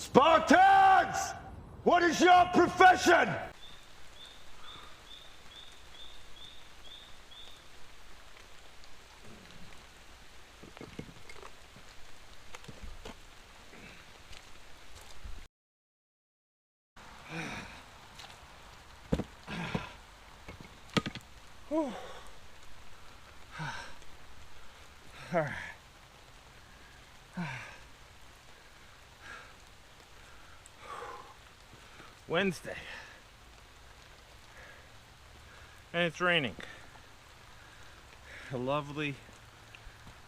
Spartans! What is your profession? All right. Wednesday, and it's raining. A lovely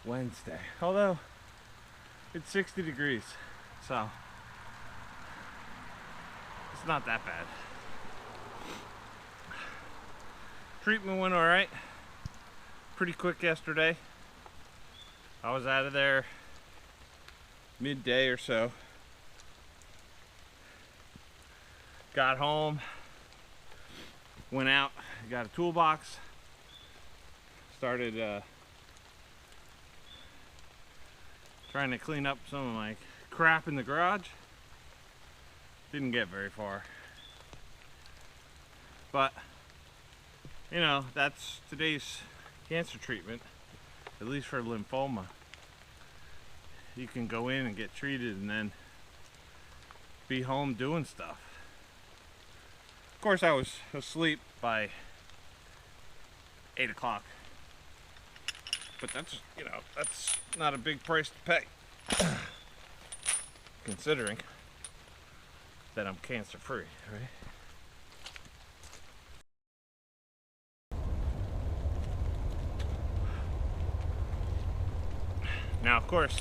Wednesday, although it's 60 degrees, so it's not that bad. Treatment went all right, pretty quick yesterday. I was out of there midday or so. Got home, went out, got a toolbox, started trying to clean up some of my crap in the garage. Didn't get very far. But, you know, that's today's cancer treatment, at least for lymphoma. You can go in and get treated and then be home doing stuff. Of course, I was asleep by 8 o'clock, but that's, you know, that's not a big price to pay, considering that I'm cancer free, right? Now, of course,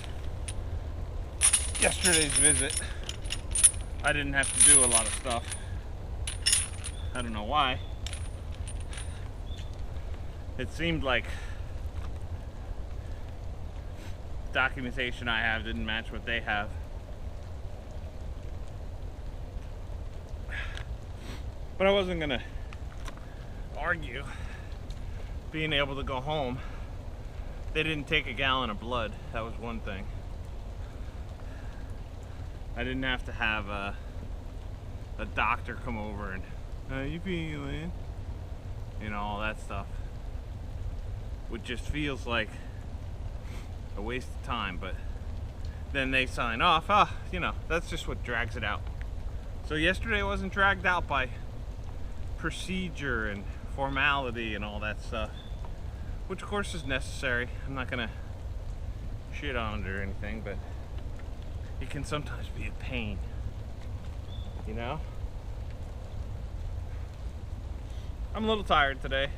yesterday's visit, I didn't have to do a lot of stuff. I don't know why. It seemed like documentation I have didn't match what they have. But I wasn't gonna argue being able to go home. They didn't take a gallon of blood. That was one thing. I didn't have to have a doctor come over and you feeling? You know, all that stuff. Which just feels like a waste of time, but then they sign off. You know, that's just what drags it out. So yesterday wasn't dragged out by procedure and formality and all that stuff, which of course is necessary. I'm not gonna shit on it or anything, but it can sometimes be a pain, you know? I'm a little tired today.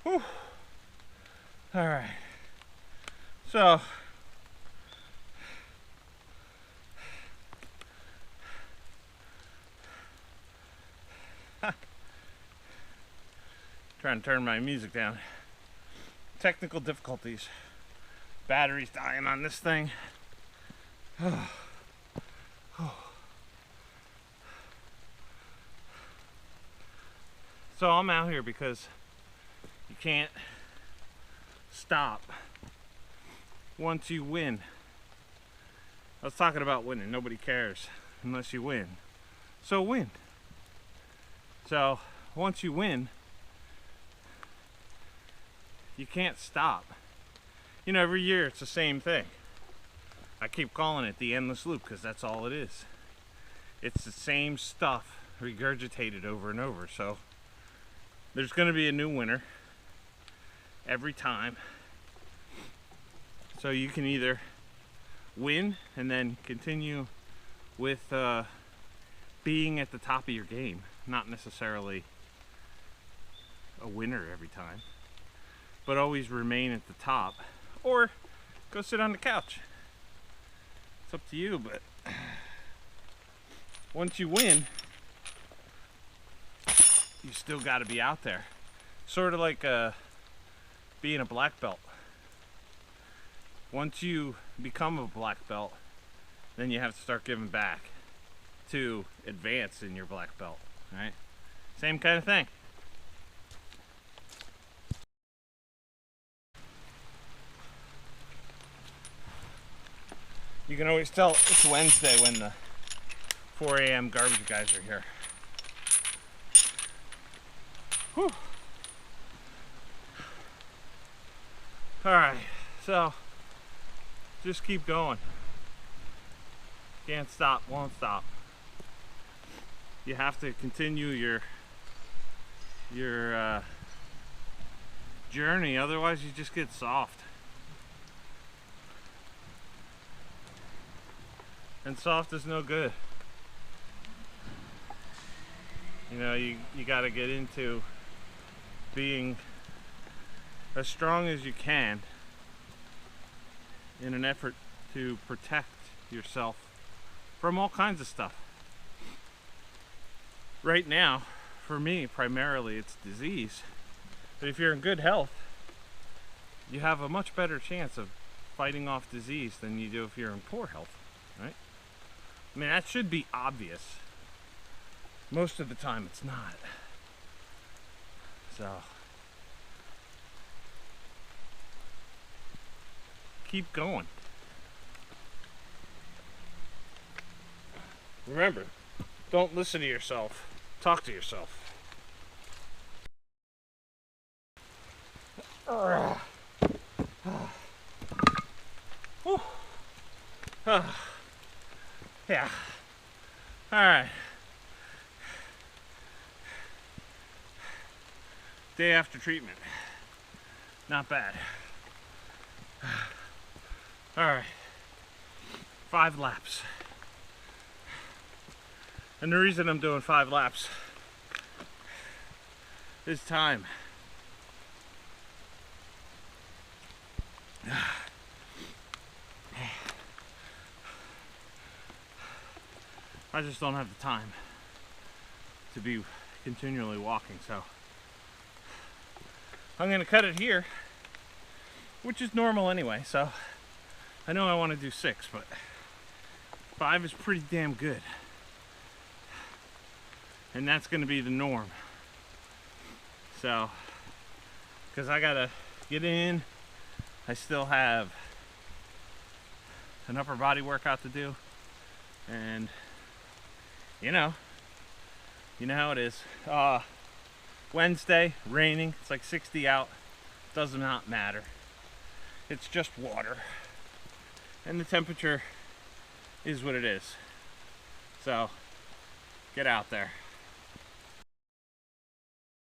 Whew. All right, so trying to turn my music down. Technical difficulties. Battery's dying on this thing. So I'm out here because you can't stop once you win. I was talking about winning. Nobody cares unless you win. So win. So once you win, you can't stop. You know, every year it's the same thing. I keep calling it the endless loop because that's all it is. It's the same stuff regurgitated over and over. So there's going to be a new winner every time. So you can either win and then continue with being at the top of your game, not necessarily a winner every time, but always remain at the top, or go sit on the couch. It's up to you, but once you win, you still got to be out there. Sort of like being a black belt. Once you become a black belt, then you have to start giving back to advance in your black belt, right? Same kind of thing. You can always tell it's Wednesday when the 4 a.m. garbage guys are here. Whew. Alright, so just keep going. Can't stop, won't stop. You have to continue your journey, otherwise you just get soft. And soft is no good. You know, you gotta get into being as strong as you can in an effort to protect yourself from all kinds of stuff. Right now, for me, primarily it's disease. But if you're in good health, you have a much better chance of fighting off disease than you do if you're in poor health, right? I mean, that should be obvious. Most of the time it's not. So keep going. Remember, don't listen to yourself. Talk to yourself. Yeah. All right. Day after treatment. Not bad. All right. 5 laps. And the reason I'm doing 5 laps is time. I just don't have the time to be continually walking, so I'm gonna cut it here, which is normal anyway. So I know I want to do 6, but 5 is pretty damn good, and that's gonna be the norm. So, because I gotta get in, I still have an upper body workout to do, and you know how it is. Wednesday, raining, it's like 60 out, does not matter. It's just water. And the temperature is what it is. So, get out there.